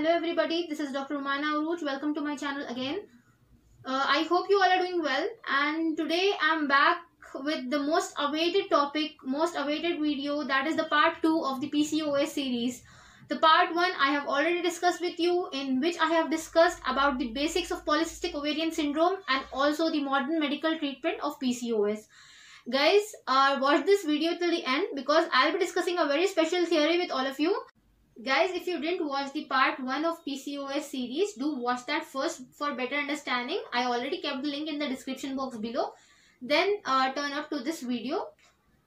Hello everybody, this is Dr. Rumana Uruj. Welcome to my channel again. I hope you all are doing well, and today I'm back with the most awaited topic, most awaited video, that is the part 2 of the PCOS series. The part 1 I have already discussed with you, in which I have discussed about the basics of polycystic ovarian syndrome and also the modern medical treatment of PCOS. Guys, watch this video till the end because I'll be discussing a very special theory with all of you. Guys, if you didn't watch the part 1 of PCOS series, do watch that first for better understanding. I already kept the link in the description box below. Then turn up to this video.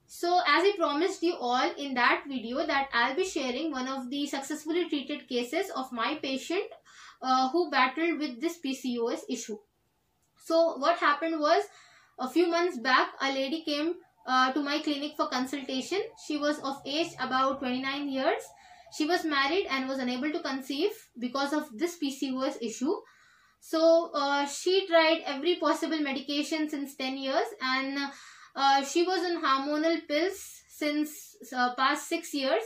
So as I promised you all in that video that I'll be sharing one of the successfully treated cases of my patient who battled with this PCOS issue. So what happened was, a few months back a lady came to my clinic for consultation. She was of age about 29 years. She was married and was unable to conceive because of this PCOS issue. So she tried every possible medication since 10 years, and she was on hormonal pills since past 6 years,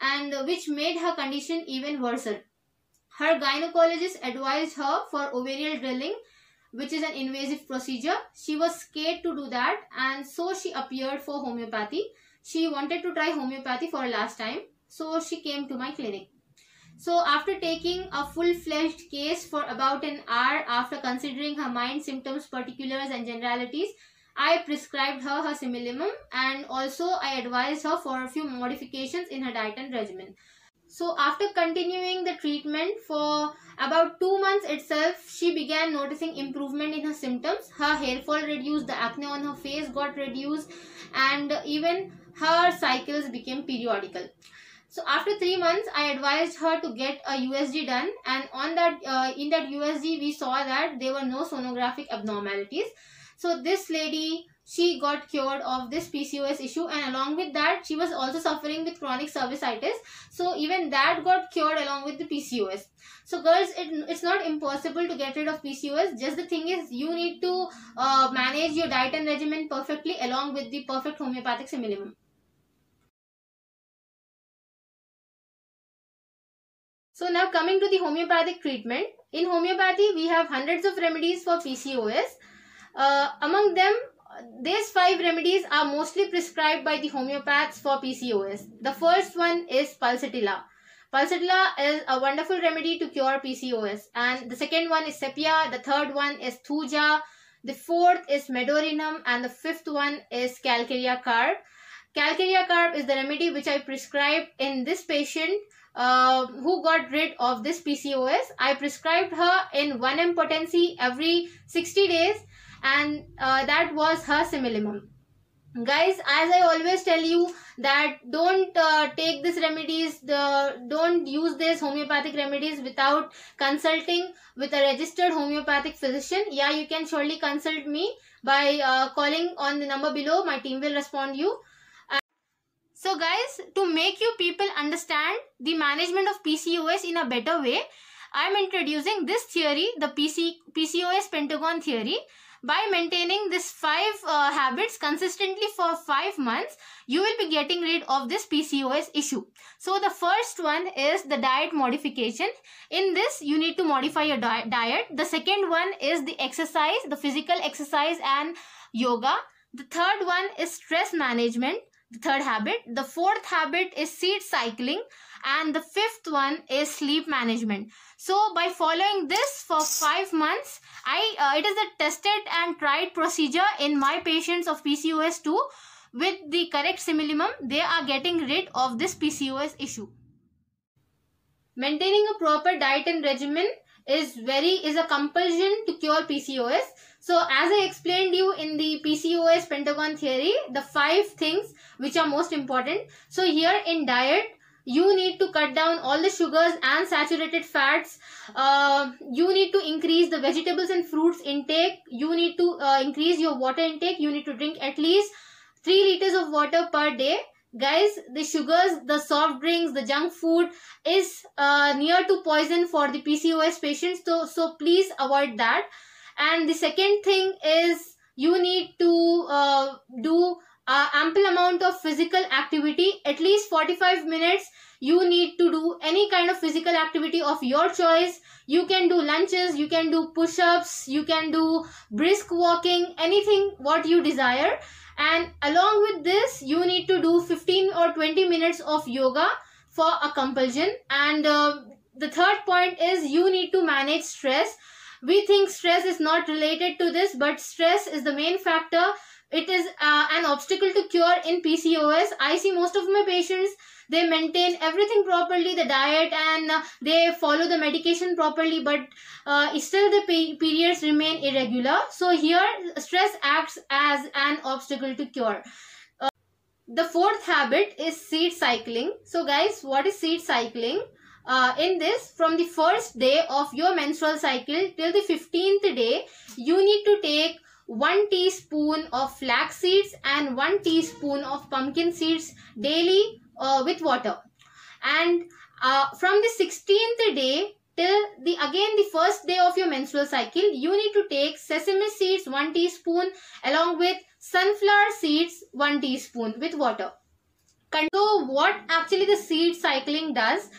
and which made her condition even worse. Her gynecologist advised her for ovarian drilling, which is an invasive procedure. She was scared to do that, and so she appeared for homeopathy. She wanted to try homeopathy for a last time. So she came to my clinic. So after taking a full-fledged case for about an hour, after considering her mind, symptoms, particulars and generalities, I prescribed her similimum, and also I advised her for a few modifications in her diet and regimen. So after continuing the treatment for about 2 months itself, she began noticing improvement in her symptoms. Her hair fall reduced, the acne on her face got reduced, and even her cycles became periodical. So after 3 months, I advised her to get a USG done, and on that in that USG we saw that there were no sonographic abnormalities. So this lady, she got cured of this PCOS issue, and along with that she was also suffering with chronic cervicitis. So even that got cured along with the PCOS. So girls, it's not impossible to get rid of PCOS. Just the thing is, you need to manage your diet and regimen perfectly along with the perfect homeopathic similimum. So now coming to the homeopathic treatment. In homeopathy, we have hundreds of remedies for PCOS. Among them, these 5 remedies are mostly prescribed by the homeopaths for PCOS. The first one is Pulsatilla. Pulsatilla is a wonderful remedy to cure PCOS. And the second one is Sepia. The third one is Thuja. The fourth is Medorinum. And the fifth one is Calcarea carb. Calcarea carb is the remedy which I prescribed in this patient who got rid of this PCOS. I prescribed her in 1 potency every 60 days, and that was her similimum. Guys, as I always tell you that don't take these remedies, don't use these homeopathic remedies without consulting with a registered homeopathic physician. Yeah, you can surely consult me by calling on the number below. My team will respond you. So guys, to make you people understand the management of PCOS in a better way, I am introducing this theory, the PCOS Pentagon theory. By maintaining these 5 habits consistently for 5 months, you will be getting rid of this PCOS issue. So the first one is the diet modification. In this, you need to modify your diet. The second one is the exercise, the physical exercise and yoga. The third one is stress management. The third habit. The fourth habit is seed cycling, and the fifth one is sleep management. So by following this for 5 months, it is a tested and tried procedure in my patients of PCOS too. With the correct similimum, they are getting rid of this PCOS issue. Maintaining a proper diet and regimen is a compulsion to cure PCOS. So as I explained you in the PCOS Pentagon theory, the 5 things which are most important. So here in diet, you need to cut down all the sugars and saturated fats. You need to increase the vegetables and fruits intake. You need to increase your water intake. You need to drink at least 3 liters of water per day. Guys, the sugars, the soft drinks, the junk food is near to poison for the PCOS patients. So please avoid that. And the second thing is, you need to do ample amount of physical activity, at least 45 minutes. You need to do any kind of physical activity of your choice. You can do lunges, you can do push-ups, you can do brisk walking, anything what you desire. And along with this, you need to do 15 or 20 minutes of yoga for a compulsion. And the third point is you need to manage stress. We think stress is not related to this, but stress is the main factor. It is an obstacle to cure in PCOS. I see most of my patients, they maintain everything properly, the diet, and they follow the medication properly, but still the periods remain irregular. So here stress acts as an obstacle to cure. The fourth habit is seed cycling. So guys, what is seed cycling? In this, from the first day of your menstrual cycle till the 15th day, you need to take 1 teaspoon of flax seeds and 1 teaspoon of pumpkin seeds daily with water. And from the 16th day till the first day of your menstrual cycle, you need to take sesame seeds 1 teaspoon along with sunflower seeds 1 teaspoon with water. So what actually the seed cycling does?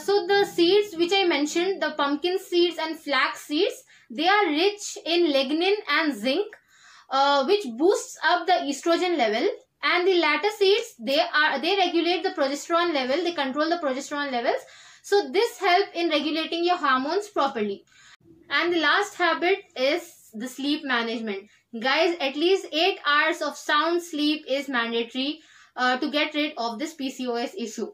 So the seeds which I mentioned, the pumpkin seeds and flax seeds, they are rich in lignin and zinc, which boosts up the estrogen level. And the latter seeds, they regulate the progesterone level, they control the progesterone levels. So this helps in regulating your hormones properly. And the last habit is the sleep management. Guys, at least 8 hours of sound sleep is mandatory to get rid of this PCOS issue.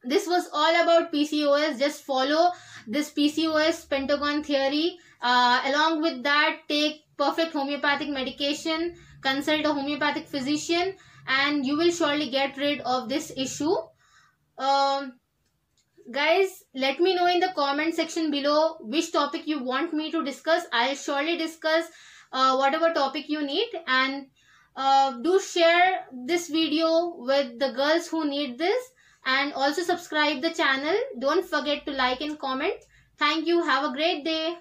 This was all about PCOS. Just follow this PCOS Pentagon theory. Along with that, take perfect homeopathic medication, consult a homeopathic physician, and you will surely get rid of this issue. Guys, let me know in the comment section below which topic you want me to discuss. I'll surely discuss whatever topic you need. And do share this video with the girls who need this. And also subscribe the channel. Don't forget to like and comment. Thank you. Have a great day.